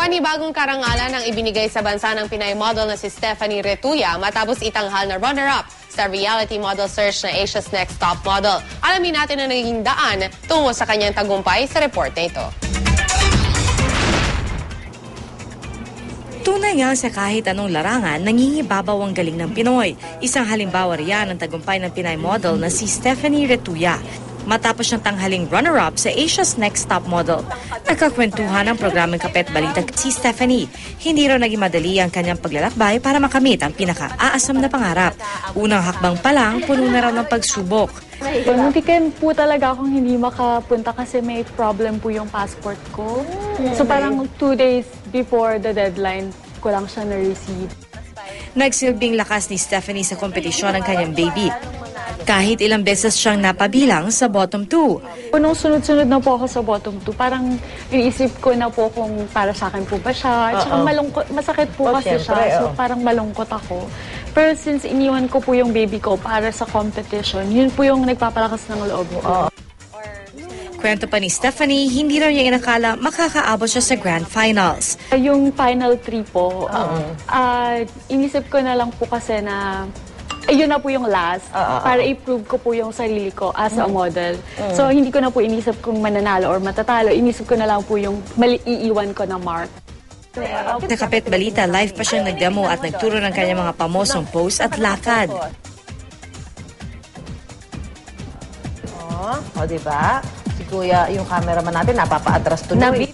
Panibagong karangalan ang ibinigay sa bansa ng Pinay model na si Stephanie Retuya matapos itanghal na runner-up sa reality model search na Asia's Next Top Model. Alamin natin ang naging daan tungo sa kanyang tagumpay sa report na ito. Tunay nga sa kahit anong larangan, nangingibabaw ang galing ng Pinoy. Isang halimbawa riyan ang tagumpay ng Pinay model na si Stephanie Retuya. Matapos siyang tanghaling runner-up sa Asia's Next Top Model. Nagkakwentuhan ng programang Kapet Balita si Stephanie. Hindi raw naging madali ang kanyang paglalakbay para makamit ang pinaka-aasam na pangarap. Unang hakbang pa lang, puno na raw ng pagsubok. Muntikan po talaga akong hindi makapunta kasi may problem po yung passport ko. So parang 2 days before the deadline ko lang siya na-receive. Nagsilbing lakas ni Stephanie sa kompetisyon ng kanyang baby. Kahit ilang beses siyang napabilang sa bottom 2. Nung sunod-sunod na po ako sa bottom 2, parang iniisip ko na po kung para sa akin po ba siya. At saka masakit po kasi siya, so parang malungkot ako. Pero since iniwan ko po yung baby ko para sa competition, yun po yung nagpapalakas ng loob ko. Kwento pa ni Stephanie, hindi raw niya inakala makakaabot siya sa Grand Finals. Yung final 3 po, inisip ko na lang po kasi na yun na po yung last para i-prove ko po yung sarili ko as a model. So hindi ko na po inisip kung mananalo or matatalo. Inisip ko na lang po yung iiwan ko na mark. Sa Kapet Balita, live pa siyang nagdemo at nagturo ng kanyang mga pamosong pose at lakad. Diba? Si Kuya, yung cameraman natin, napapa-atras tuloy.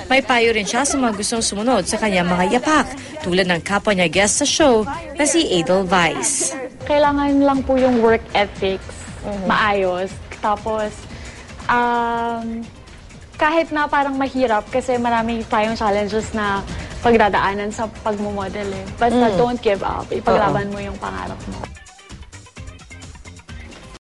May payo rin siya sa mga gustong sumunod sa kanyang mga yapak, tulad ng kapwa niya guest sa show na si Edelweiss. Kailangan lang po yung work ethics, maayos. Tapos, kahit na parang mahirap kasi marami tayong challenges na pagdadaanan sa pagmumodel eh. Basta don't give up, ipaglaban mo yung pangarap mo.